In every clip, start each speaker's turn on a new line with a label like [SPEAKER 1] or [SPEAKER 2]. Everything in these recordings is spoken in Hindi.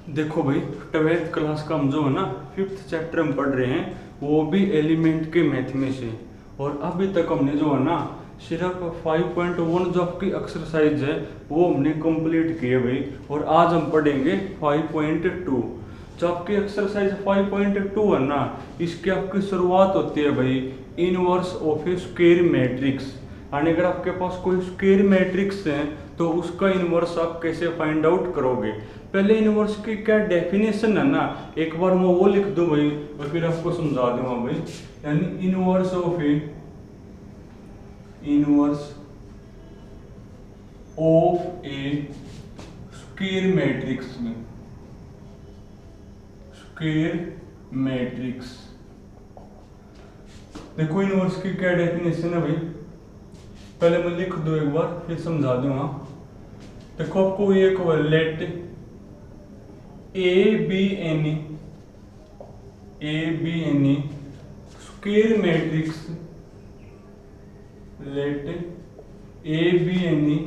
[SPEAKER 1] देखो भाई, 12th क्लास का हम जो है ना 5th चैप्टर में पढ़ रहे हैं, वो भी एलिमेंट के मैथ में से। और अभी तक हमने जो है ना सिर्फ 5.1 जो आपकी एक्सरसाइज है वो हमने कंप्लीट की है भाई। और आज हम पढ़ेंगे 5.2। जो आपकी एक्सरसाइज 5.2 है ना, इसकी आपकी शुरुआत होती है भाई inverse of A square matrix. यानी अगर आपके पास कोई स्क्वायर मैट्रिक्स है तो उसका इनवर्स आप कैसे फाइंड आउट करोगे। पहले इनवर्स की क्या डेफिनेशन है ना, एक बार मैं वो लिख दूं भाई और फिर आपको समझा दूंगा भाई। यानी inverse of A square matrix में स्क्वायर मैट्रिक्स। देखो इनवर्स की क्या डेफिनेशन है भाई, पहले मैं लिख दूं एक बार फिर समझा दूंगा। देखो आपको ये को let A be any square matrix, let A be any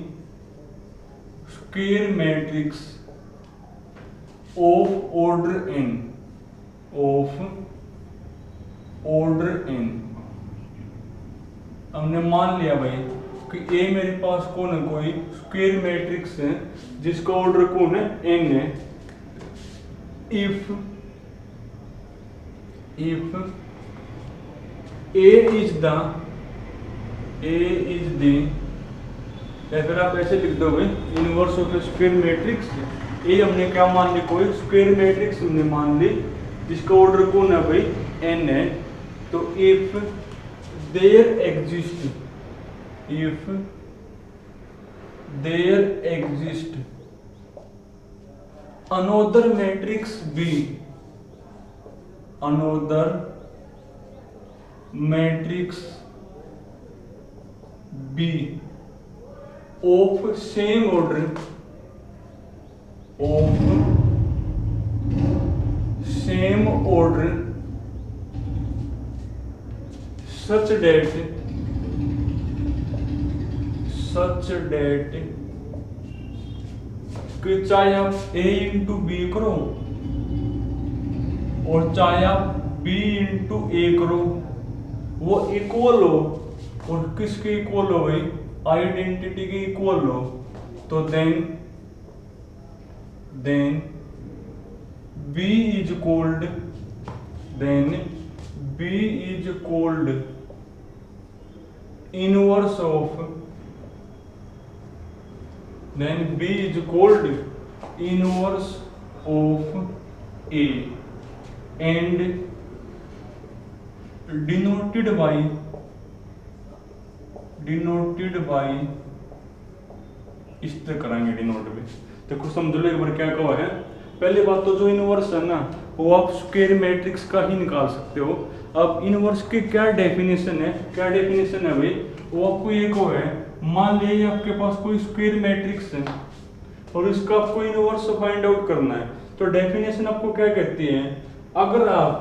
[SPEAKER 1] square matrix of order n. हमने मान लिया भाई कि ए मेरे पास कौन है, कोई स्क्वायर मैट्रिक्स है जिसका ऑर्डर कौन है, एन है। इफ ए इज द या फिर आप ऐसे लिख दो भाई इनवर्स ऑफ स्क्वायर मैट्रिक्स। ए हमने क्या मान ली, कोई स्क्वायर मैट्रिक्स हमने मान ली जिसका ऑर्डर कौन है भाई, एन है। तो if there exist another matrix B of same order such that कि चाहे आप A इंटू बी करो और चाहे आप B इंटू ए करो, वो इक्वल हो। और किसके इक्वल हो भाई, आइडेंटिटी के इक्वल हो। तो then B is called inverse of A and denoted by इस तरह कराएंगे डिनोट भी। देखो समझ लो एक बार क्या कहा है। पहली बात तो जो इनवर्स है ना वो आप स्क्वायर मैट्रिक्स का ही निकाल सकते हो। अब इनवर्स की क्या डेफिनेशन है भाई, वो आपको ये को है, मान लीजिए आपके पास कोई स्क्वायर मैट्रिक्स है और इसका आपको इनवर्स फाइंड आउट करना है। तो डेफिनेशन आपको क्या कहती है, अगर आप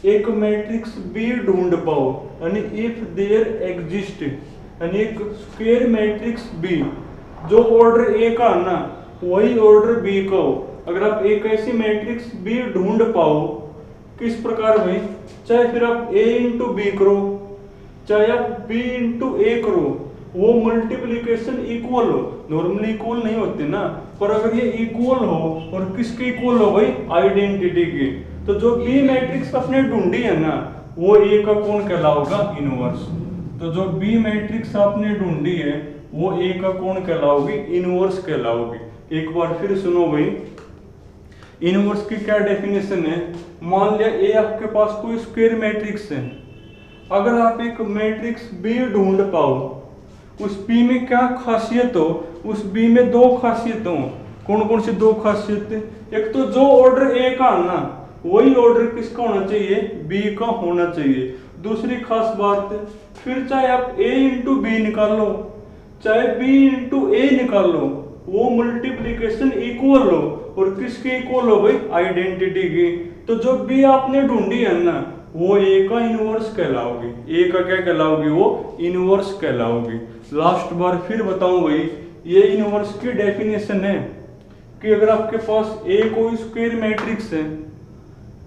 [SPEAKER 1] एक मैट्रिक्स B ढूंढ पाओ, यानी इफ देयर एग्जिस्ट, यानी एक स्क्वायर मैट्रिक्स B जो ऑर्डर A का है ना वही ऑर्डर B का हो। अगर आप एक ऐसी मैट्रिक्स B ढूंढ पाओ, किस प्रकार भाई, चाहे फिर आप A इंटू बी करो चाहे आप B इंटू ए करो, वो मल्टीप्लीकेशन इक्वल हो। नॉर्मली इक्वल नहीं होते ना, पर अगर ये इक्वल हो और किसके इक्वल हो भाई, आइडेंटिटी के, तो जो B मैट्रिक्स आपने ढूंढी है ना वो A का कौन कहलाओगा, इनवर्स। तो जो B मैट्रिक्स आपने ढूंढी है वो A का कौन कहलाओगी, इनवर्स कहलाओगी। एक बार फिर सुनो भाई, इनवर्स की क्या डेफिनेशन है। मान लिया A आपके पास कोई स्क्वायर मैट्रिक्स है, अगर आप एक मैट्रिक्स B ढूंढ पाओ, उस B में क्या खासियत हो, उस B में दो खासियत हो। कौन कौन सी दो खासियत, एक तो जो ऑर्डर A का है ना वही ऑर्डर किसका होना चाहिए, B का होना चाहिए। दूसरी खास बात, फिर चाहे आप A इंटू बी निकाल लो चाहे B इंटू ए निकाल लो, वो मल्टीप्लीकेशन इक्वल हो। और किसके इक्वल हो भाई, आइडेंटिटी की। तो जो B आपने ढूंढी है ना वो A का इनवर्स कहलाओगी। A का क्या कहलाओगी, वो इनवर्स कहलाओगी। लास्ट बार फिर बताऊं भाई, ये इनवर्स की डेफिनेशन है। कि अगर आपके पास ए कोई स्क्वायर मैट्रिक्स है,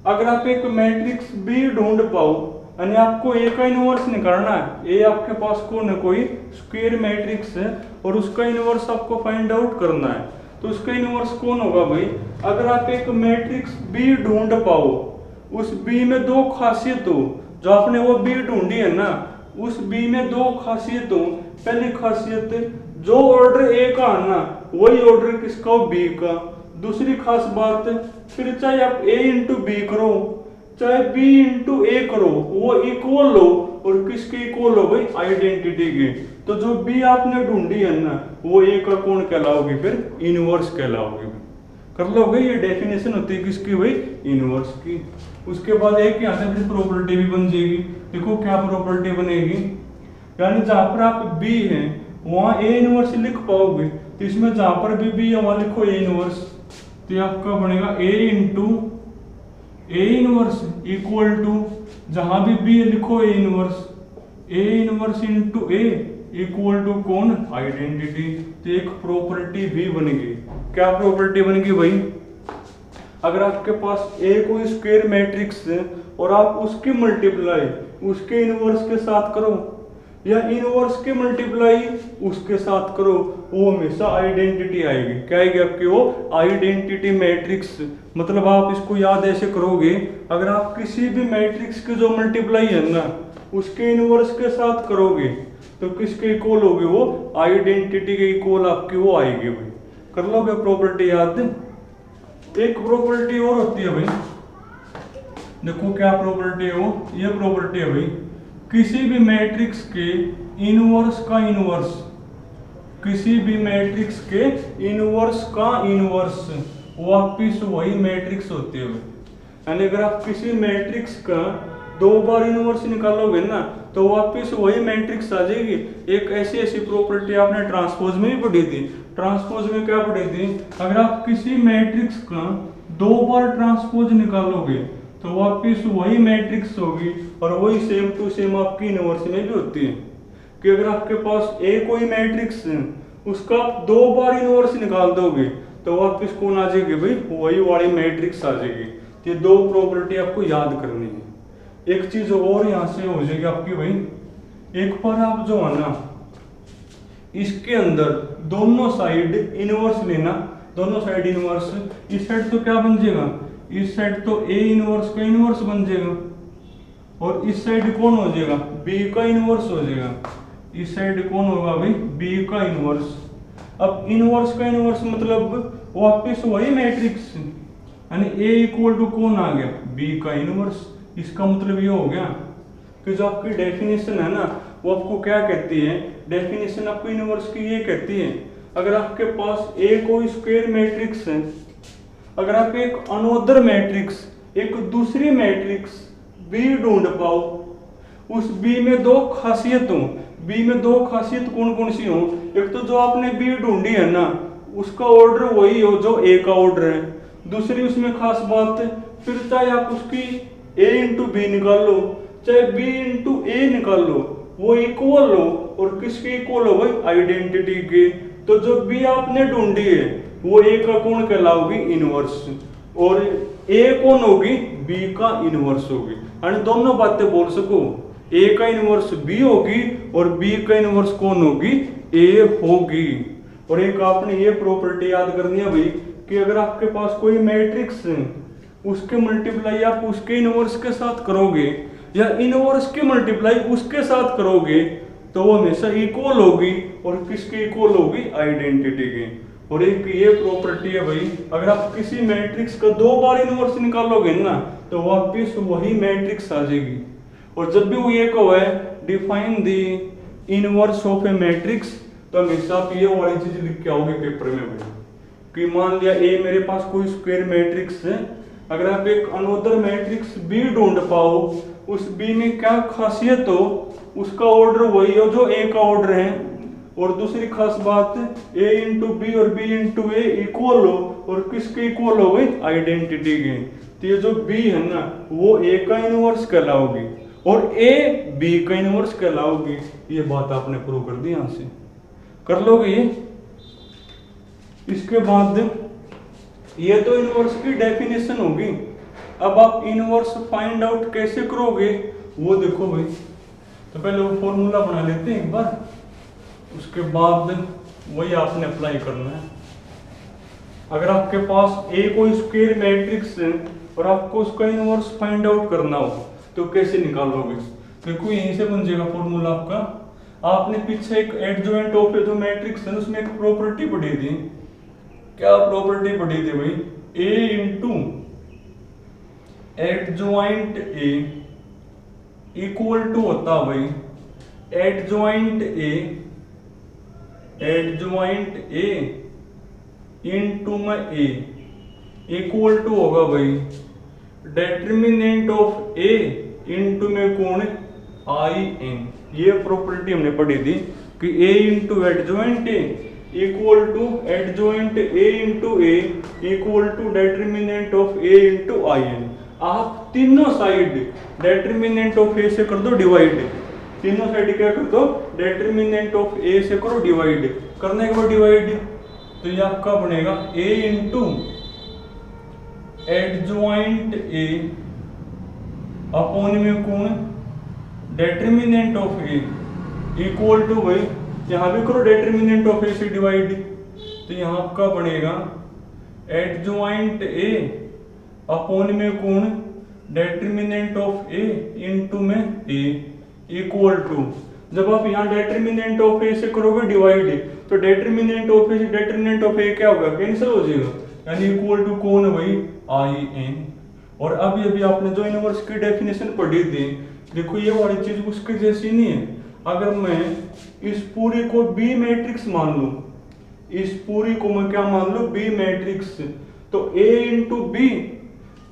[SPEAKER 1] अगर आप एक मैट्रिक्स बी ढूंढ पाओ यानी आपको ए का इनवर्स निकालना है, ए आपके पास कौन है, कोई स्क्वायर मैट्रिक्स है और उसका इनवर्स आपको फाइंड आउट करना है, तो उसका इनवर्स कौन होगा भाई। अगर आप एक मैट्रिक्स बी ढूंढ पाओ, उस बी में दो खासियत हो, जो आपने वो बी ढूंढी है ना, उस बी में दो खासियत हो। पहली खासियत, जो ऑर्डर ए का है ना वही ऑर्डर किसका हो, बी का। दूसरी खास बात, फिर चाहे आप ए इंटू बी करो चाहे बी इंटू ए करो, वो इक्वल हो और किसके इक्वल हो भाई, आइडेंटिटी के। तो जो बी आपने ढूंढी है ना वो ए का कौन कहलाओगे, फिर इनवर्स कहलाओगे। कर लोगे, ये डेफिनेशन होती है किसकी भाई, इनवर्स की। उसके बाद एक यहाँ से फिर प्रॉपर्टी भी बन जाएगी। देखो क्या प्रॉपर्टी बनेगी, यानी जहां पर आप बी है वहां ए इनवर्स लिख पाओगे, तो इसमें जहां पर भी बी है वहां लिखो ए इनवर्स, तो आपका बनेगा A into A inverse equal to, जहां भी बी लिखो A inverse into A equal to कौन, आइडेंटिटी। तो एक प्रॉपर्टी भी बनेगी। क्या प्रॉपर्टी बनेगी भाई, अगर आपके पास ए कोई स्क्वायर मैट्रिक्स है और आप उसकी मल्टीप्लाई उसके इनवर्स के साथ करो या इनवर्स के मल्टीप्लाई उसके साथ करो, वो हमेशा आइडेंटिटी आएगी। क्या आएगी आपकी, वो आइडेंटिटी मैट्रिक्स। मतलब आप इसको याद ऐसे करोगे, अगर आप किसी भी मैट्रिक्स के जो मल्टीप्लाई है ना उसके इनवर्स के साथ करोगे तो किसके इक्वल होगी, वो आइडेंटिटी के इक्वल आपकी वो आएगी भाई। कर लोगे प्रॉपर्टी याद। एक प्रॉपर्टी और होती है भाई, देखो क्या प्रॉपर्टी है वो, ये प्रॉपर्टी है भाई, किसी भी मैट्रिक्स के इनवर्स का इनवर्स, किसी भी मैट्रिक्स के इनवर्स का इनवर्स वापिस वही मैट्रिक्स होती है। यानी अगर आप किसी मैट्रिक्स का दो बार इनवर्स निकालोगे ना तो वापिस वही मैट्रिक्स आ जाएगी। एक ऐसी प्रॉपर्टी आपने ट्रांसपोज में भी पढ़ी थी। ट्रांसपोज में क्या पढ़ी थी, अगर आप किसी मैट्रिक्स का दो बार ट्रांसपोज निकालोगे तो वापिस वही मैट्रिक्स होगी और वही सेम टू सेम आपकी इनवर्स में भी होती है। कि अगर आपके पास ए कोई मैट्रिक्स है उसका आप दो बार इनवर्स निकाल दोगे तो वापिस कौन आ जाएगी भाई, वही वाली मैट्रिक्स आ जाएगी। ये दो प्रॉपर्टी आपको याद करनी है। एक चीज और यहां से हो जाएगी आपकी भाई, एक बार आप जो है ना इसके अंदर दोनों साइड इनवर्स लेना, दोनों साइड इनवर्स, इस साइड तो क्या बन जाएगा, इस साइड तो ए इनवर्स का इनवर्स बन जाएगा और इस साइड कौन हो जाएगा, बी का इनवर्स हो जाएगा। इस साइड कौन होगा भाई, बी का इनवर्स। अब इनवर्स का इनवर्स मतलब वापस वही मैट्रिक्स, यानी ए इक्वल टू कौन आ गया, बी का इनवर्स। इसका मतलब ये हो गया कि जो आपकी डेफिनेशन है ना वो आपको क्या कहती है, डेफिनेशन आपको इनवर्स की ये कहती है, अगर आपके पास ए कोई स्क्वायर मैट्रिक्स है, अगर आप एक अनोदर मैट्रिक्स एक दूसरी मैट्रिक्स बी ढूंढ पाओ, उस बी में दो खासियत हो, बी में दो खासियत कौन कौन सी हो, एक तो जो आपने बी ढूंढी है ना उसका ऑर्डर वही हो जो ए का ऑर्डर है, दूसरी उसमें खास बात है, फिर चाहे आप उसकी ए इंटू बी निकाल लो चाहे बी इंटू ए निकाल लो, वो इक्वल हो और किसके इक्वल हो भाई, आइडेंटिटी के। तो जो बी आपने ढूंढी है वो ए का कौन कहलाओगी, इनवर्स, और ए कौन होगी, बी का इनवर्स होगी। यानी दोनों बातें बोल सको, ए का इनवर्स बी होगी और बी का इनवर्स कौन होगी, ए होगी। और एक आपने ये प्रॉपर्टी याद करनी है भाई कि अगर आपके पास कोई मैट्रिक्स है उसके मल्टीप्लाई आप उसके इनवर्स के साथ करोगे या इनवर्स के मल्टीप्लाई उसके साथ करोगे तो वो हमेशा इक्वल होगी और किसके इक्वल होगी, आइडेंटिटी के। और एक ये प्रॉपर्टी है भाई, अगर आप किसी मैट्रिक्स का दो बार इनवर्स निकालोगे ना तो वापिस वही मैट्रिक्स आ जाएगी। और जब भी वो ये कहो है define the inverse of A matrix, तो हमेशा आप ये वाली चीज लिख के आओगे पेपर में भाई कि मान लिया ए मेरे पास कोई स्क्वायर मैट्रिक्स है, अगर आप एक अनोदर मैट्रिक्स बी ढूंढ पाओ, उस बी में क्या खासियत हो, उसका ऑर्डर वही हो जो ए का ऑर्डर है, और दूसरी खास बात ए इंटू बी और बी इंटू ए इक्वल हो और किसके इक्वल हो भाई, आइडेंटिटी के। तो ये जो बी है ना वो ए का इनवर्स कहलाओगी और ए बी का इनवर्स कहलाओगी। ये बात आपने प्रूव कर दी, यहां से कर लोगे ये। इसके बाद ये तो इनवर्स की डेफिनेशन होगी। अब आप इनवर्स फाइंड आउट कैसे करोगे वो देखो भाई। तो पहले वो फॉर्मूला बना लेते हैं एक बार, उसके बाद वही आपने अप्लाई करना है। अगर आपके पास ए कोई स्क्वायर मैट्रिक्स है और आपको उसका इनवर्स फाइंड आउट करना हो तो कैसे निकालोगे? देखो यहीं से बन जाएगा फॉर्मूला आपका। आपने पीछे एक एडजॉइंट ऑफ जो मैट्रिक्स है उसमें एक प्रॉपर्टी पढ़ी थी। क्या प्रॉपर्टी पढ़ी थी भाई? A into adjoint A equal to होता भाई एडजॉइंट ए इनटू में ए इक्वल टू होगा भाई डेटर्मिनेंट ऑफ ए इनटू में कौन आई एन। ये प्रॉपर्टी हमने पढ़ी थी कि A into adjoint A equal to adjoint A into A equal to determinant of A into I n. आप तीनों साइड डेटर्मिनेंट ऑफ ए से कर दो डिवाइड, तीनों साइड क्या कर दो डेटर्मिनेंट ऑफ ए से करो डिवाइड। करने के बाद डिवाइड तो ये आपका बनेगा a into adjoint A upon में कौन determinant of A equal to भाई यहां भी करो डेटर्मिनेंट ऑफ ए से डिवाइड। तो यहां आपका बनेगा एडजॉइंट ए अपॉन में कौन डेटर्मिनेंट ऑफ ए इनटू में ए इक्वल टू। जब आप यहाँ डेटर्मिनेंट ऑफ ए से करोगे डिवाइड तो डेटर्मिनेंट ऑफ ए से डेटर्मिनेंट ऑफ ए क्या होगा कैंसिल हो जाएगा, यानी इक्वल टू कौन है भाई आई एन। और अभी अभी आपने जो इनवर्स की डेफिनेशन पढ़ी थी देखो ये वाली चीज उसके जैसी नहीं है। अगर मैं इस पूरी को बी मैट्रिक्स मान लूं, इस पूरी को मैं क्या मान लूं बी मैट्रिक्स, तो a into B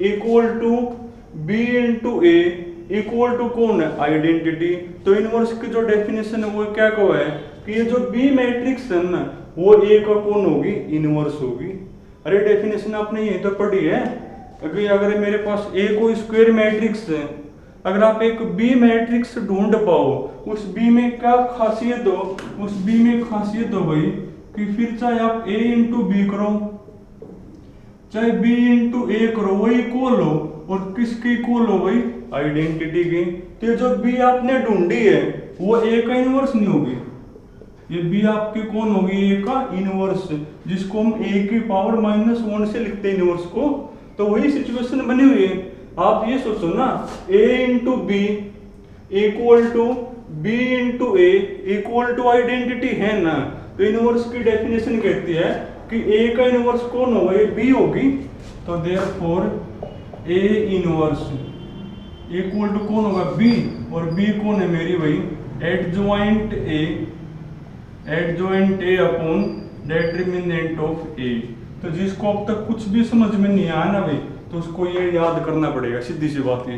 [SPEAKER 1] equal to B into A equal to कौन है आइडेंटिटी। तो इनवर्स की जो डेफिनेशन है वो क्या कहा है कि ये जो बी मैट्रिक्स है ना वो ए का कौन होगी इनवर्स होगी। अरे डेफिनेशन आपने यही तो पढ़ी है। अगर मेरे पास ए को स्क्वायर मैट्रिक्स है, अगर आप एक बी मैट्रिक्स ढूंढ पाओ उस बी में क्या खासियत हो, उस बी में खासियत हो भाई कि फिर चाहे आप ए इंटू बी करो चाहे बी इंटू ए करो वो इक्वल हो। और किसके इक्वल हो भाई आइडेंटिटी की। तो जो बी आपने ढूंढी है वो ए का इनवर्स नहीं होगी, ये बी आपकी कौन होगी ए का इनवर्स, जिसको हम ए की पावर -1 से लिखते हैं इनवर्स को। तो वही सिचुएशन बनी हुई है। आप ये सोचो ना a into B equal to B into A equal to identity है ना। तो इनवर्स की डेफिनेशन कहती है कि a का इनवर्स कौन होगा ये b होगी। तो therefore a inverse equal to कौन होगा b, और b कौन है मेरी भाई adjoint a upon determinant of a। तो जिसको अब तक कुछ भी समझ में नहीं आया ना भाई तो उसको ये याद करना पड़ेगा। सीधी सी बात है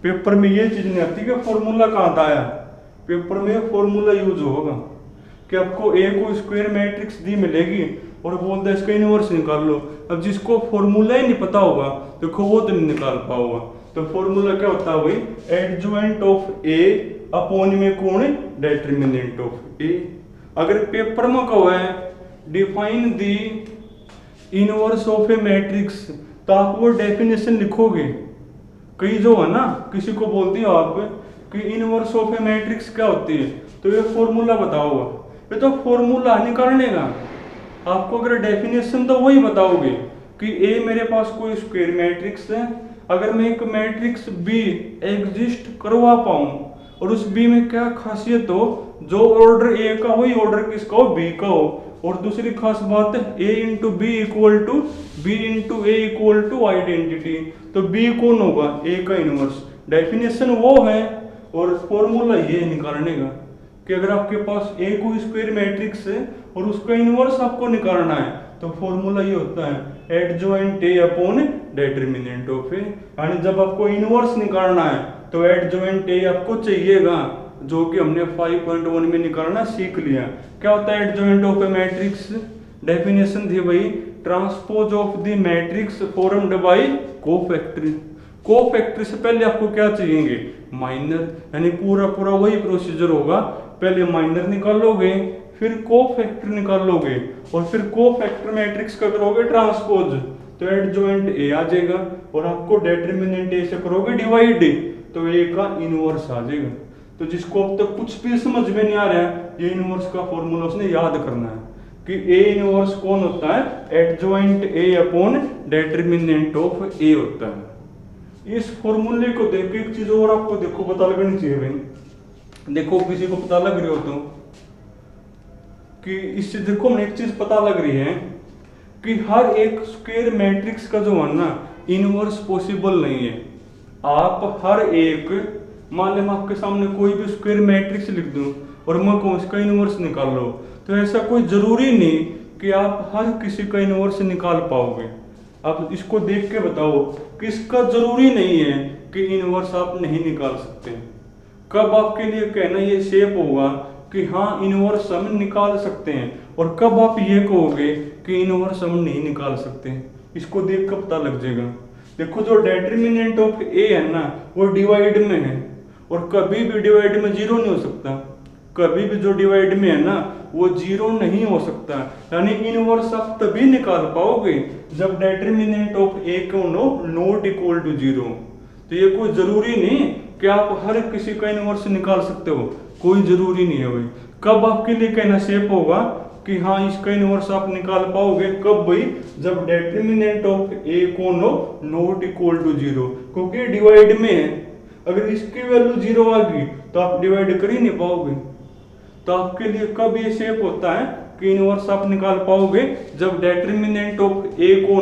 [SPEAKER 1] पेपर में ये चीज नहीं आती कि फॉर्मूला कहाँ था आया। पेपर में फॉर्मूला यूज होगा कि आपको ए को स्क्वायर मैट्रिक्स दी मिलेगी और बोलता है इसका इनवर्स निकाल लो। अब जिसको फॉर्मूला ही नहीं पता होगा देखो वो तो नहीं निकाल पाओगा। तो फॉर्मूला क्या होता है भाई एडजॉइंट ऑफ ए अपॉन में कौन है डेटर्मिनेंट ऑफ ए। अगर पेपर में कहो है define the inverse of A matrix तो आप वो डेफिनेशन लिखोगे। कई जो है ना किसी को बोलती हो आप कि इनवर्स ऑफ ए मैट्रिक्स क्या होती है तो ये फॉर्मूला बताओगा, ये तो फॉर्मूला निकालने का। आपको अगर डेफिनेशन तो वही बताओगे कि ए मेरे पास कोई स्क्वायर मैट्रिक्स है, अगर मैं एक मैट्रिक्स बी एग्जिस्ट करवा पाऊं और उस बी में क्या खासियत हो जो ऑर्डर ए का वही ऑर्डर किसका हो बी का हो। और दूसरी खास बात है A into B equal to B into A equal to identity. तो बी कौन होगा ए का इनवर्स। डेफिनेशन वो है और फॉर्मूला ये निकालने का कि अगर आपके पास ए को स्क्वायर मैट्रिक्स है और उसका इनवर्स आपको निकालना है तो फॉर्मूला ये होता है adjoint A upon determinant of A. यानी जब आपको इनवर्स निकालना है तो एडजॉइंट ए आपको चाहिएगा, जो कि हमने 5.1 में निकालना सीख लिया। क्या होता है adjoint of A matrix? Definition थी भाई transpose of the matrix formed by cofactor. Cofactor से पहले आपको क्या चाहिए माइनर, यानी पूरा पूरा वही प्रोसीजर होगा। पहले माइनर निकालोगे फिर कोफैक्टर निकालोगे और फिर कोफैक्टर मैट्रिक्स का करोगे ट्रांसपोज। तो एडजॉइंट ए आ जाएगा, और आपको डिटरमिनेंट ए से करोगे डिवाइड तो ए का इनवर्स आ जाएगा। तो जिसको अब तक कुछ भी समझ में नहीं आ रहा है, ये इनवर्स का फॉर्मूला उसने याद करना है कि ए इनवर्स कौन होता है, adjoint A upon determinant of A होता है। इस फॉर्मूले को देख के एक चीज और आपको देखो पता लगनी चाहिए भाई, देखो किसी को पता लग रही हो तो कि इससे देखो हमें एक चीज पता लग रही है कि हर एक स्क्वायर मैट्रिक्स का जो है ना इनवर्स पॉसिबल नहीं है। आप हर एक, मान लें मैं आपके सामने कोई भी स्क्वायर मैट्रिक्स लिख दूं और मैं कहूं इसका इनवर्स निकाल लो, तो ऐसा कोई जरूरी नहीं कि आप हर किसी का इनवर्स निकाल पाओगे। आप इसको देख के बताओ कि इसका जरूरी नहीं है कि इनवर्स आप नहीं निकाल सकते। कब आपके लिए कहना ये शेप होगा कि हाँ इनवर्स हम निकाल सकते हैं, और कब आप ये कहोगे कि इनवर्स हम नहीं निकाल सकते, इसको देख कर पता लग जाएगा। देखो जो डिटरमिनेंट ऑफ ए है ना वो डिवाइड में है, और कभी भी डिवाइड में जीरो नहीं हो सकता। कभी भी जो डिवाइड में है ना वो जीरो नहीं हो सकता। यानी इनवर्स आप तभी निकाल पाओगे जब डिटरमिनेंट ऑफ ए को नॉट इक्वल टू जीरो। तो ये कोई जरूरी नहीं कि आप हर किसी का इनवर्स निकाल सकते हो, कोई जरूरी नहीं है भाई। कब आपके लिए कहना शेप होगा कि हाँ इसका इनवर्स आप निकाल पाओगे, कब भाई, जब डिटरमिनेंट ऑफ ए को नॉट इक्वल टू जीरो, क्योंकि डिवाइड में है। अगर इसकी वैल्यू जीरो आ गई तो आप डिवाइड कर ही नहीं पाओगे। तो आपके लिए कब ये शेप होता है कि इनवर्स आप निकाल पाओगे जब डिटरमिनेंट ऑफ ए को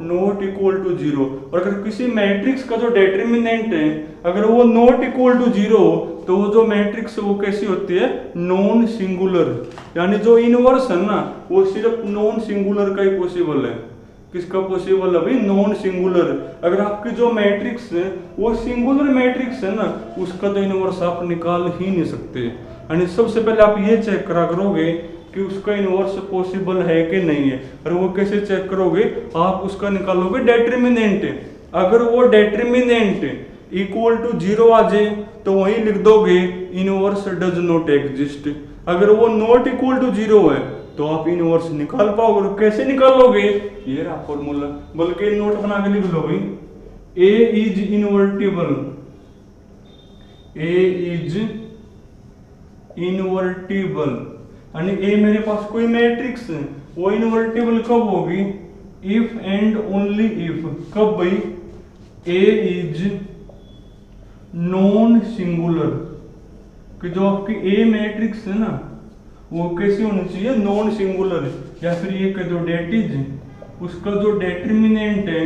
[SPEAKER 1] नॉट इक्वल टू जीरो। और अगर किसी मैट्रिक्स का जो डिटरमिनेंट है अगर वो नॉट इक्वल टू जीरो तो वो जो मैट्रिक्स वो कैसी होती है, नॉन सिंगुलर। यानी जो इनवर्स है ना वो सिर्फ नॉन सिंगुलर का ही पॉसिबल है। किसका पॉसिबल है भाई, नॉन सिंगुलर। अगर आपकी जो मैट्रिक्स है वो सिंगुलर मैट्रिक्स है ना उसका तो इनवर्स आप निकाल ही नहीं सकते। यानी सबसे पहले आप ये चेक करा करोगे कि उसका इनवर्स पॉसिबल है कि नहीं है। और वो कैसे चेक करोगे, आप उसका निकालोगे डिटरमिनेंट। अगर वो डिटरमिनेंट इक्वल टू जीरो आ जाए तो वही लिख दोगे इनवर्स डज नॉट एग्जिस्ट। अगर वो नॉट इक्वल टू जीरो है तो आप इनवर्स निकाल पाओगे। और कैसे निकालोगे, ये रहा फॉर्मूला, बल्कि नोट बना के लिख लो भाई, A is invertible, A is invertible. यानी ए मेरे पास कोई मैट्रिक्स है, वो इनवर्टिबल कब होगी, इफ एंड ओनली इफ। कब भाई, ए इज नॉन सिंगुलर, कि जो आपकी ए मैट्रिक्स है ना वो कैसी होनी चाहिए, नॉन सिंगुलर। या फिर ये कह दो डेट इज, उसका जो डिटरमिनेंट है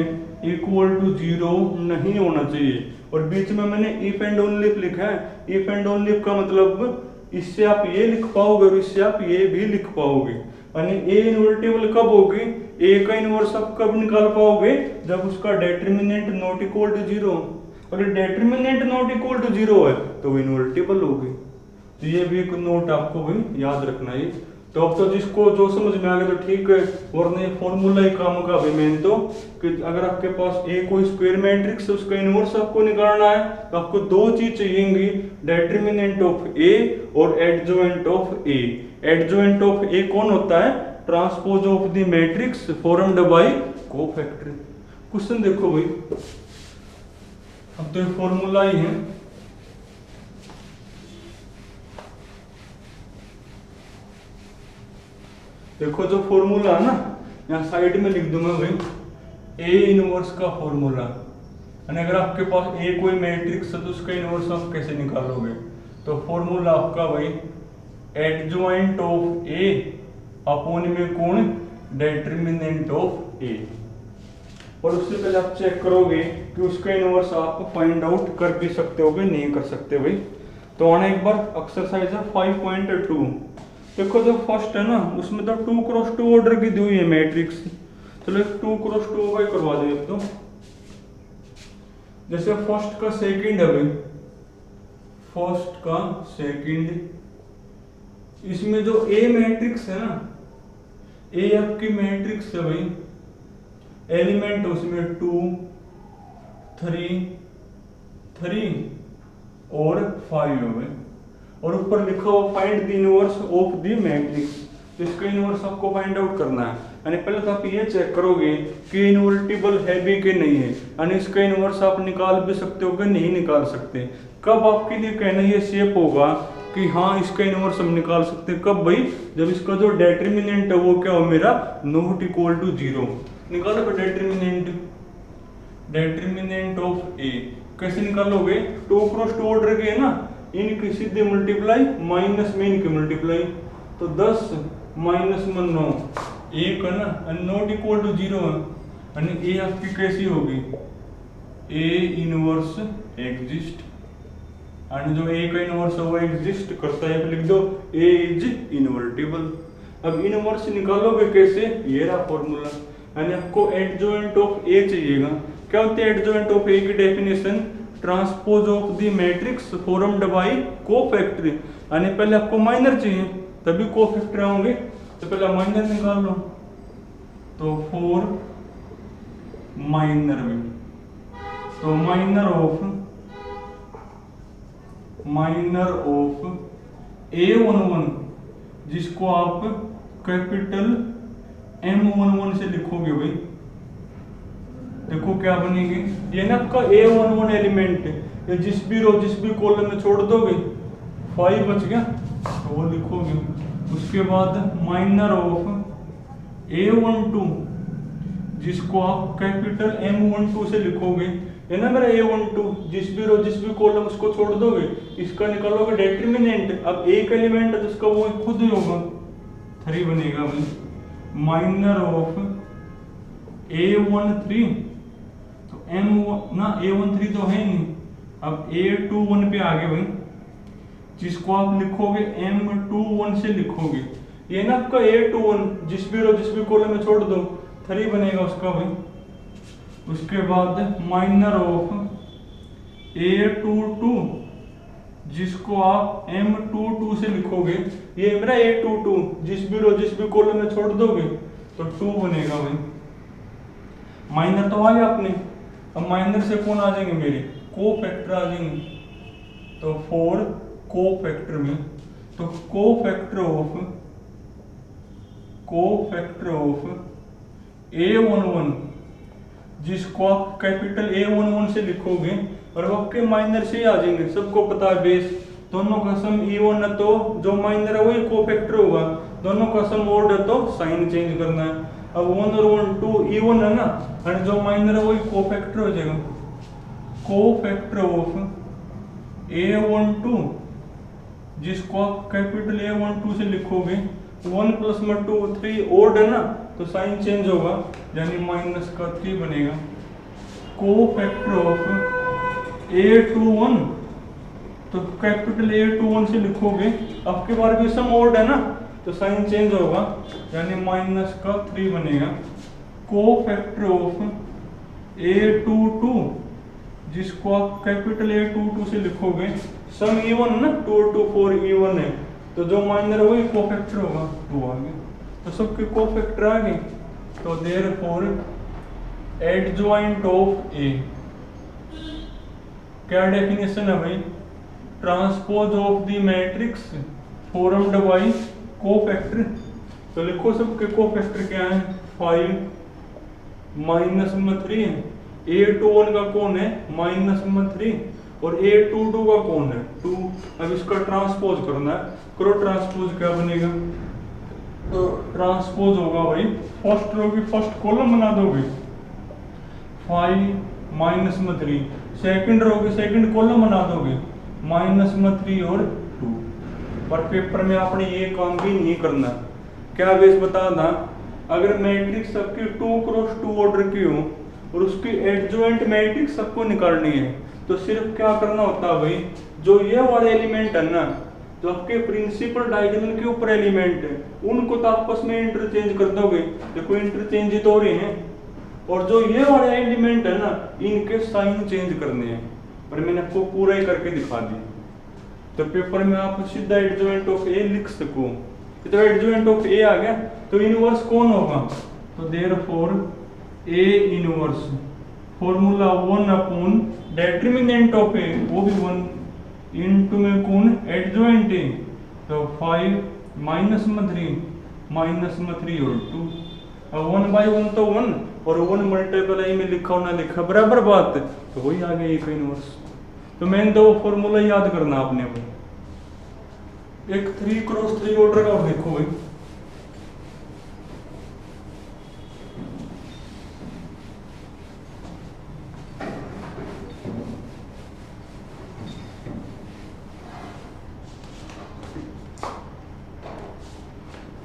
[SPEAKER 1] इक्वल टू जीरो नहीं होना चाहिए। और बीच में मैंने इफ एंड ओनली लिखा है। इफ एंड ओनली का मतलब इससे आप ये लिख पाओगे और इससे आप ये भी लिख पाओगे। यानी ए इनवर्टिबल कब होगी, ए का इनवर्स आप कब निकाल पाओगे, जब उसका determinant not equal to zero. अगर determinant not equal to zero है तो वो इनवर्टिबल होगी। तो ये भी एक नोट आपको भी याद रखना है। तो अब तो जिसको जो समझ में आ गया तो ठीक है, वरना ये फॉर्मूला ही काम का भी मेन तो कि अगर आपके पास ए कोई स्क्वायर मैट्रिक्स है उसका इनवर्स आपको निकालना है तो आपको दो चीज चाहिएंगी, डिटरमिनेंट ऑफ ए और adjoint of A. Adjoint of A कौन होता है, transpose of the matrix formed by cofactor. Question देखो भाई, अब तो ये फॉर्मूला ही है। देखो जो फॉर्मूला है ना यहाँ साइड में लिख दूंगा भाई, ए इनवर्स का फॉर्मूला। यानी अगर आपके पास ए कोई मैट्रिक्स है तो उसका इनवर्स आप कैसे निकालोगे, तो फॉर्मूला आपका भाई एडजॉइंट ऑफ ए अपॉन में कौन, डिटरमिनेंट ऑफ ए। और उससे पहले आप चेक करोगे कि उसका इनवर्स आप फाइंड आउट कर भी सकते होगे, नहीं कर सकते भाई। तो आना एक बार एक्सरसाइज है 5.2। देखो जो फर्स्ट है ना उसमें तो 2x2 ऑर्डर की दी हुई है मैट्रिक्स। चलो 2x2 का ही करवा दें अब तो। जैसे फर्स्ट का सेकंड है भाई, फर्स्ट का सेकंड, इसमें जो ए मैट्रिक्स है ना, ए आपकी मैट्रिक्स है भाई, एलिमेंट उसमें 2, 3, 3 और 5 है भाई। और ऊपर लिखा हुआ find the inverse of the matrix. तो इसका इनवर्स आपको फाइंड आउट करना है। यानी पहले तो आप ये चेक करोगे कि इन्वर्टिबल है भी कि नहीं है, यानी इसका इन्वर्स आप निकाल भी सकते हो कि नहीं निकाल सकते। कब आपके लिए कहना ये शेप होगा कि हाँ इसका इन्वर्स हम निकाल सकते हैं, कब भाई, जब इसका जो डेटर्मिनेंट है वो क्या हो मेरा नॉट इक्वल टू 0। निकालो डेटर्मिनेंट ऑफ ए कैसे निकालोगे, 2 क्रॉस 2 ऑर्डर के है ना, इनकी सीधे मल्टीप्लाई माइनस में इनकी मल्टीप्लाई, तो 10 माइनस में 9 1 है ना, नॉट इक्वल टू 0 है, यानी ए आपकी कैसी होगी, ए इनवर्स एग्जिस्ट, एंड जो ए का इनवर्स है वो एग्जिस्ट करता है, लिख दो ए इज इनवर्टिबल। अब इनवर्स निकालोगे कैसे, ये रहा फॉर्मूला, यानी आपको एडजॉइंट ऑफ ए चाहिएगा। क्या होती है एडजॉइंट ऑफ ए की definition, transpose of the matrix formed by cofactor, यानी पहले आपको माइनर चाहिए तभी कोफैक्टर होंगे, तो पहले माइनर निकाल लो, तो 4 माइनर में, तो माइनर ऑफ A11 जिसको आप कैपिटल M11 से लिखोगे भाई, देखो क्या बनेगी, ये ना आपका A11 एलिमेंट, ये जिस भी कॉलम में छोड़ दोगे 5 बच गया तो वो लिखोगे। उसके बाद माइनर ऑफ A12 जिसको आप कैपिटल M12 से लिखोगे, है ना मेरा A12, जिस भी कॉलम उसको छोड़ दोगे, इसका निकालोगे डेटर्मिनेंट, अब एक एलिमेंट है जिसका वो खुद ही होगा 3 बनेगा भाई। माइनर ऑफ A13, तो M1 ना A13 तो है नहीं, अब A21 पे आ गए भाई, जिसको आप लिखोगे M21 से लिखोगे, ये ना आपका A21 जिस भी कॉलम में छोड़ दो 3 बनेगा उसका भाई। उसके बाद माइनर ऑफ A22 जिसको आप M22 से लिखोगे, ये मेरा A22 जिस भी कॉलम में छोड़ दोगे तो 2 बनेगा भाई। माइनर तो आ गया अपने, अब माइनर से कौन आ जाएंगे मेरे, कोफैक्टर आ जाएंगे, तो 4 कोफैक्टर में, तो कोफैक्टर ऑफ A11 जिसको आप कैपिटल A11 से लिखोगे, और वो आपके माइनर से ही आ जाएंगे, सबको पता है बेस, दोनों का सम E1 है तो जो माइनर है वही कोफैक्टर होगा, दोनों का सम ऑड है तो साइन चेंज करना है। अब 1 और 1 2 E1 है ना, और जो माइनर है वही कोफैक्टर हो जाएगा। कोफैक्टर ऑफ A12 जिसको आप कैपिटल A12 से लिखोगे, 1 प्लस में 2 3 ऑड है ना, तो साइन चेंज होगा, यानी माइनस का 3 बनेगा। कोफैक्टर ऑफ A21, तो कैपिटल A21 से लिखोगे, आपके बार भी सम ऑड है ना, तो साइन चेंज होगा, यानी माइनस का 3 बनेगा। कोफैक्टर ऑफ A22 जिसको आप कैपिटल A22 से लिखोगे, सम E1 ना, 2 और 2 4 E1 है, तो जो माइनर है वही कोफैक्टर होगा, 2 आ गया, तो सबके कोफैक्टर आ गए, तो देयरफॉर एडजॉइंट ऑफ ए, क्या डेफिनेशन है भाई, transpose of the matrix formed by cofactor, तो लिखो सबके कोफैक्टर क्या है, 5 माइनस में 3 है, A21 का कौन है माइनस में 3, और A22 का कौन है 2। अब इसका ट्रांसपोज करना है, करो ट्रांसपोज, क्या बनेगा, तो ट्रांसपोज होगा भाई, फर्स्ट रो की फर्स्ट कॉलम बना दोगे 5 माइनस में 3, सेकंड रो की सेकंड कॉलम बना दोगे माइनस में 3 और 2। पर पेपर में आपने ये काम भी नहीं करना, क्या बेस बता था, अगर मैट्रिक्स सबकी 2 क्रॉस 2 ऑर्डर की हो और उसकी एडजॉइंट मैट्रिक्स सबको निकालनी है, तो सिर्फ क्या करना होता है भाई, जो ये वाले एलिमेंट है ना, जो आपके प्रिंसिपल डायगोनल के ऊपर एलिमेंट है, उनको तो आपस में इंटरचेंज कर दोगे, देखो इंटरचेंज ही तो हो रहे हैं, और जो ये वाले एलिमेंट है ना, इनके साइन चेंज करने हैं, और मैंने आपको पूरा ही करके दिखा दिया, तो पेपर में आप सीधा एडजॉइंट ऑफ ए लिख सको। तो एडजॉइंट ऑफ ए आ गया, तो इनवर्स कौन होगा, तो therefore A inverse formula 1 upon determinant of A, वो भी 1 इनटू में कौन एडजॉइंट ए, तो 5 माइनस में 3 और 2, अब 1/1 तो 1 और 1 मल्टीपल आई में लिखा होना लिखा बराबर बात, तो वही आ गया ए का इनवर्स। तो मैंने तो वो फॉर्मूला याद करना आपने भाई। एक 3x3 ऑर्डर का और देखो भाई,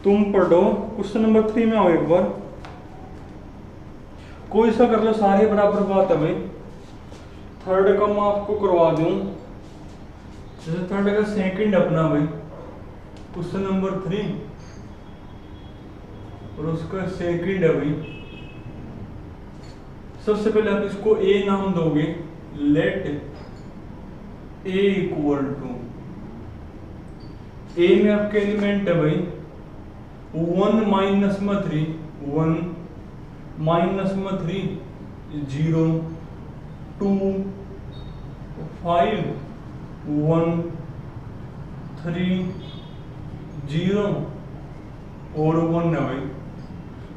[SPEAKER 1] तुम पढ़ो क्वेश्चन नंबर 3 में आओ एक बार, कोई सा कर लो, सारे बराबर बात है भाई। थर्ड का मैं आपको करवा दूं, जैसे थर्ड का सेकंड अपना भाई क्वेश्चन नंबर 3 और उसका सेकंड है भाई। सबसे पहले आप इसको ए नाम दोगे, लेट ए इक्वल टू, ए में आपके एलिमेंट है भाई 1 माइनस में 3, 1 माइनस में 3 0 2 5 1 3 0 और 1 है भाई,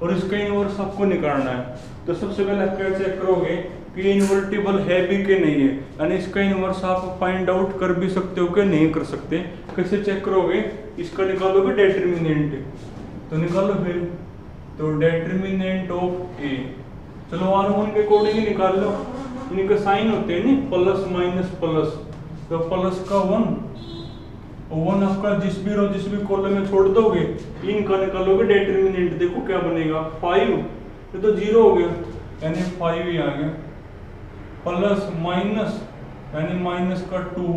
[SPEAKER 1] और इसका इनवर्स आपको निकालना है। तो सबसे पहले आप क्या चेक करोगे कि इन्वर्टिबल है भी कि नहीं है, यानी इसका इनवर्स आप फाइंड आउट कर भी सकते हो कि नहीं कर सकते। कैसे चेक करोगे, इसका निकालोगे डेटर्मिनेंट, तो निकालो फिर, तो डेटर्मिनेंट ऑफ ए, चलो R1 के अकॉर्डिंग ही निकाल लो, इनके साइन होते हैं नहीं, प्लस माइनस प्लस, तो प्लस का 1 आपका जिस भी कॉलम में छोड़ दोगे, इनका निकालोगे डेटर्मिनेंट, देखो क्या बनेगा 5, ये तो 0 हो गया यानी 5 ही आ गया, प्लस माइनस यानी माइनस का 2,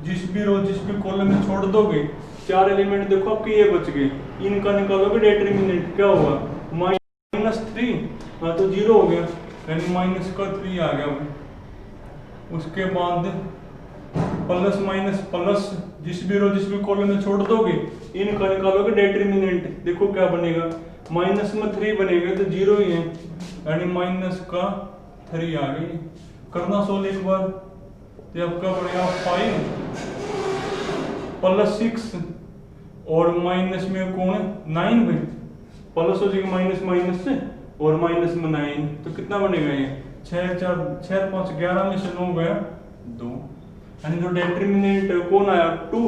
[SPEAKER 1] जिस भी कॉलम में छोड़ दोगे, 4 एलिमेंट देखो आपके ये बच गए, इनका निकालोगे डेटर्मिनेंट, क्या होगा -3, तो 0 हो गया यानी माइनस का 3 आ गया। उसके बाद प्लस माइनस प्लस, जिस भी कॉलम में छोड़ दोगे, इनका निकालोगे डेटर्मिनेंट, देखो क्या बनेगा, माइनस में 3 बनेगा तो 0 ही है यानी माइनस का 3 आ गई। करना सोल्व एक बार, तो आपका पड़ेगा 5 प्लस 6 और माइनस में कौन है 9 भाई, प्लस हो जाएगा माइनस माइनस से और माइनस में 9, तो कितना बनेगा ये 6 4 6 5 11 में से 9 गया 2, यानी जो डेटर्मिनेंट कौन आया 2,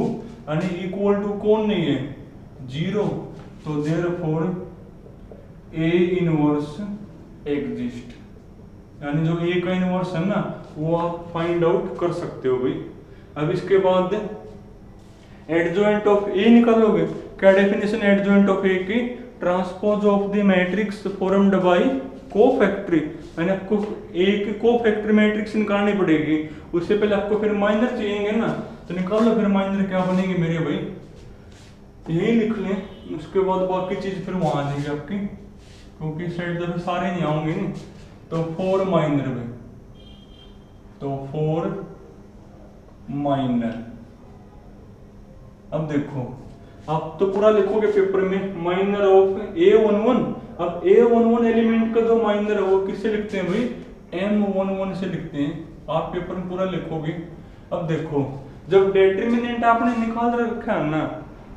[SPEAKER 1] यानी इक्वल टू कौन नहीं है 0, तो देयरफॉर ए इनवर्स एग्जिस्ट, यानी जो ए का इनवर्स है ना वो आप फाइंड आउट कर सकते हो भाई। अब इसके बाद एडजॉइंट ऑफ ए निकालोगे, क्या डेफिनेशन एडजॉइंट ऑफ ए की, transpose of the matrix formed by cofactor, यानी आपको ए की कोफैक्टरी मैट्रिक्स निकालनी पड़ेगी। उससे पहले आपको फिर माइनर चाहिए ना, तो निकालो फिर माइनर क्या बनेगी मेरे भाई, यही लिख लें, उसके बाद बाकी चीज फिर वहां आ जाएगी आपकी, क्योंकि साइड तो फिर सारे नहीं आऊंगे नहीं, तो 4 माइनर भाई, तो 4 माइनर। अब देखो आप तो पूरा लिखोगे पेपर में, माइनर ऑफ A11, अब A11 एलिमेंट का जो माइनर है वो किससे लिखते हैं भाई, M11 से लिखते हैं, आप पेपर में पूरा लिखोगे। अब देखो जब डेटर्मिनेंट आपने निकाल रखा है ना,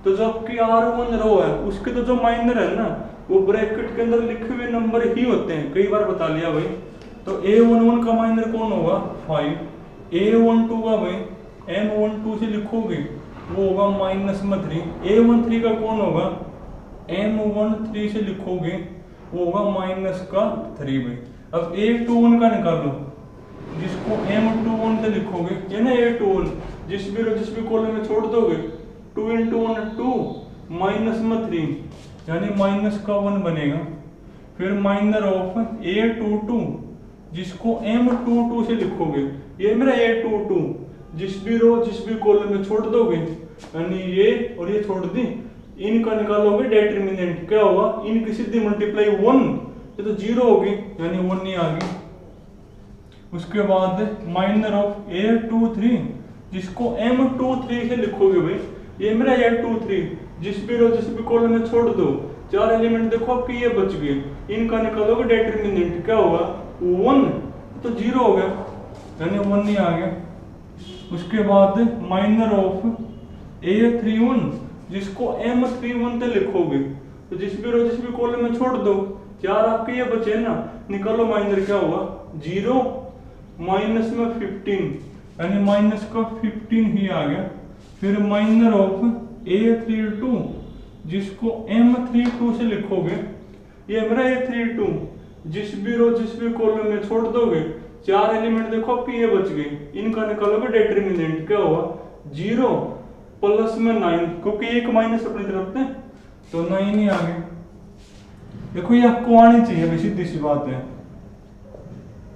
[SPEAKER 1] तो जो आपकी R1 रो है उसके तो जो माइनर है ना वो ब्रैकेट के अंदर लिखे हुए नंबर ही होते हैं, कई बार बता लिया भाई। तो A11 का माइनर कौन होगा 5, A12 का भाई M12 से लिखोगे वो होगा माइनस में 3, A13 का कौन होगा M13 से लिखोगे वो होगा माइनस का 3 भाई। अब A21 का निकालो, जिसको M21 से लिखोगे, ये ना A21 जिस भी कॉलम में छोड़ दोगे, 2 × 1 2 माइनस में 3 यानी माइनस का 1 बनेगा। फिर माइनर ऑफ A22 जिसको M22 से लिखोगे, ये मेरा A22 जिस भी कॉलम में छोड़ दोगे, यानी ये और ये छोड़ दी, इनका निकालोगे डेटर्मिनेंट, क्या होगा, इनकी सीधी मल्टीप्लाई 1, ये तो 0 होगी यानी 1 नहीं आ गई। उसके बाद माइनर ऑफ A23 जिसको M23 से लिखोगे भाई, ये मेरा A23 जिस भी कॉलम में छोड़ दो, 4 एलिमेंट देखो आपके ये बच गए, इनका निकालोगे डेटर्मिनेंट, क्या होगा 1, तो 0 हो गया यानी 1 नहीं आ गया। उसके बाद माइनर ऑफ A31 जिसको M31 से लिखोगे, तो जिस भी कॉलम में छोड़ दो, 4 आपके ये बचे ना, निकालो माइनर क्या हुआ 0 माइनस में 15 यानी माइनस का 15 ही आ गया। फिर माइनर ऑफ A32 जिसको M32 से लिखोगे, ये मेरा A32 जिस भी रो जिस भी कॉलम में छोड़ दोगे 4 एलिमेंट देखो आपके ये बच गए, इनका निकालोगे डिटरमिनेंट क्या हुआ 0 प्लस में 9 क्योंकि एक माइनस अपनी तरफ थे तो 9 ही आ गए। देखो ये आपको आनी चाहिए भाई, सीधी सी बात है।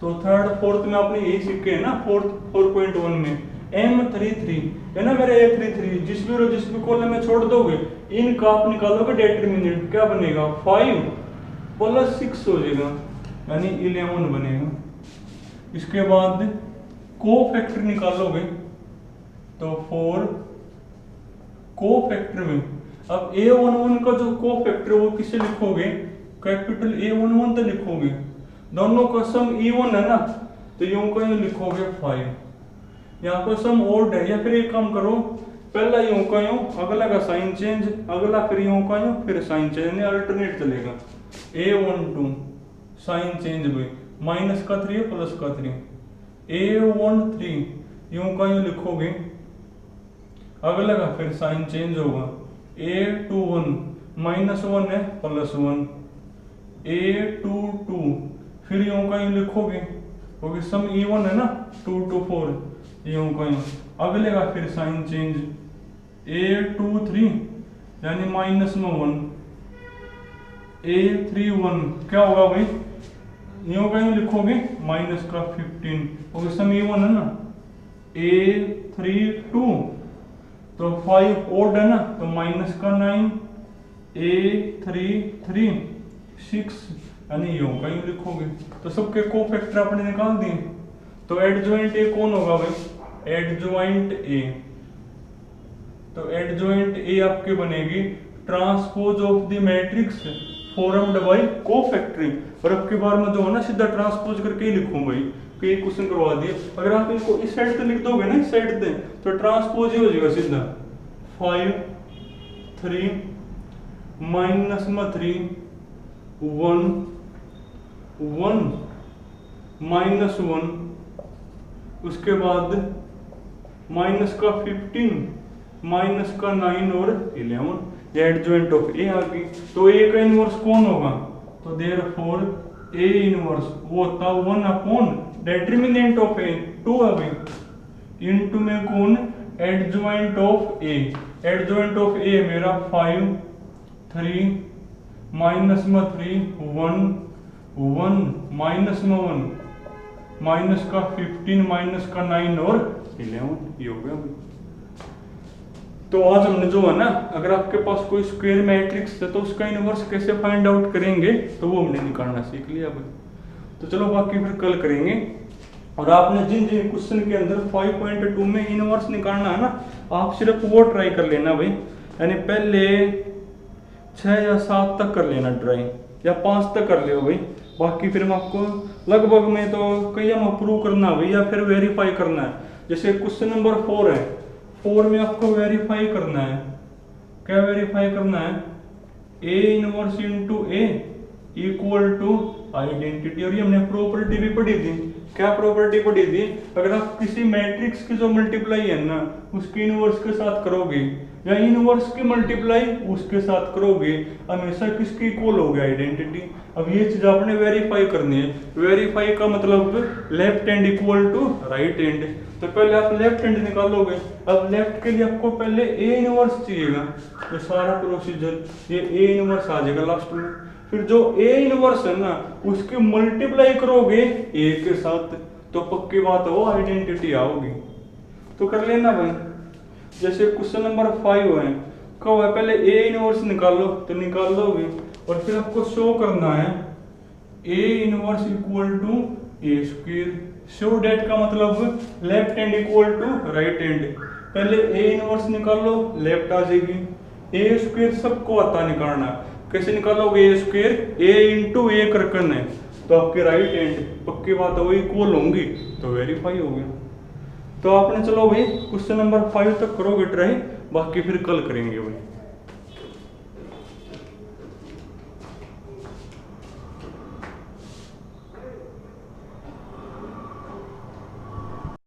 [SPEAKER 1] तो थर्ड फोर्थ में आपने यही सीखे है ना, 4.1 में M33 है ना मेरा A33 जिस भी रो जिस भी कॉलम में छोड़ दोगे इनका आप निकालोगे डिटरमिनेंट क्या बनेगा 5 प्लस 6 हो जाएगा यानी 11 बनेगा। इसके बाद कोफैक्टर निकालोगे तो 4 कोफैक्टर में अब A11 का जो कोफैक्टर वो किसे लिखोगे कैपिटल A11 तो लिखोगे, दोनों का सम E1 है ना तो यूं का यूं लिखोगे 5। यहाँ पर सम ओड है, या फिर एक काम करो पहला यूं का यूं अगला का साइन चेंज अगला फिर यूं का यूं फिर साइन चेंज यानी अल्टरनेट चलेगा। A12 साइन चेंज हुई माइनस का 3 प्लस का 3, A13 यूं का यूं लिखोगे अगला का फिर साइन चेंज होगा A21 माइनस 1 है प्लस 1, A22 फिर यूं का यूं लिखोगे क्योंकि सम E1 है ना 2 to 4 यूं का यूं अगले का फिर साइन चेंज A23 यानी माइनस में 1, A31 क्या होगा भाई यूं का यूं लिखोगे माइनस का 15 क्योंकि सम E1 है ना, A32 तो 5 ओड है ना तो माइनस का 9, A33 6 यानी यूं का यूं लिखोगे। तो सबके कोफैक्टर आपने निकाल दिए। तो एडजॉइंट ए कौन होगा भाई एडजॉइंट ए, तो एडजॉइंट ए आपके बनेगी transpose of the matrix formed by cofactoring. और अब के बार में जो है ना सीधा ट्रांसपोज करके ही लिखूं भाई कि एक क्वेश्चन करवा दिया, अगर आप इनको इस साइड से लिख दोगे ना इस साइड से तो ट्रांसपोज ही हो जाएगा सीधा 5 3 माइनस में 3 1 1 माइनस 1 उसके बाद माइनस का 15 माइनस का 9 और 11 ये एडजॉइंट ऑफ ए आ गई। तो ए का इनवर्स कौन होगा तो देयरफॉर ए इनवर्स वो होता 1 अपॉन डिटरमिनेंट ऑफ ए 2 है भाई इनटू में कौन adjoint of A, adjoint of A मेरा 5 3 माइनस में 3 1 1 माइनस में 1 माइनस का 15 माइनस का 9 और 11 ये हो गया भाई। तो आज हमने जो है ना अगर आपके पास कोई स्क्वायर मैट्रिक्स है तो उसका इनवर्स कैसे फाइंड आउट करेंगे तो वो हमने निकालना सीख लिया भाई। तो चलो बाकी फिर कल करेंगे। और आपने जिन जिन क्वेश्चन के अंदर 5.2 में इनवर्स निकालना है ना आप सिर्फ वो ट्राई कर लेना भाई, यानी पहले 6 या 7 तक कर लेना ट्राई या 5 तक कर लियो भाई। बाकी फिर हम आपको लगभग में तो कई हम अप्रूव करना भाई या फिर वेरीफाई करना है। जैसे क्वेश्चन नंबर 4 है, 4 में आपको वेरीफाई करना है, क्या वेरीफाई करना है A inverse into A equal to identity. और ये हमने प्रॉपर्टी भी पढ़ी थी, क्या प्रॉपर्टी पढ़ी थी अगर आप किसी मैट्रिक्स की जो मल्टीप्लाई है ना उसकी इनवर्स के साथ करोगे या इनवर्स की मल्टीप्लाई उसके साथ करोगे हमेशा किसकी इक्वल होगी आइडेंटिटी। अब ये चीज आपने वेरीफाई करनी है, वेरीफाई का मतलब left hand equal to right hand. तो पहले आप लेफ्ट हैंड निकालोगे, अब लेफ्ट के लिए आपको पहले ए इनवर्स चाहिएगा, तो सारा प्रोसीजर ये ए इनवर्स आ जाएगा लास्ट में। फिर जो ए इनवर्स है ना उसकी मल्टीप्लाई करोगे ए के साथ तो पक्की बात हो आइडेंटिटी आओगी। तो कर लेना भाई। जैसे क्वेश्चन नंबर 5 है, कब है पहले ए इनवर्स निकालो तो निकाल लोगे और फिर आपको शो करना है A inverse equal to A square. Show that का मतलब left hand equal to right hand. पहले ए इनवर्स निकालो लेफ्ट आ जाएगी, ए स्क्वायर सबको आता निकालना, कैसे निकालोगे ए स्क्वायर ए इंटू ए करकन है तो आपके राइट हैंड पक्की बात है वो इक्वल होंगी तो वेरीफाई हो गया। तो आपने चलो भाई क्वेश्चन नंबर 5 तक करोगे ट्राई, बाकी फिर कल करेंगे भाई।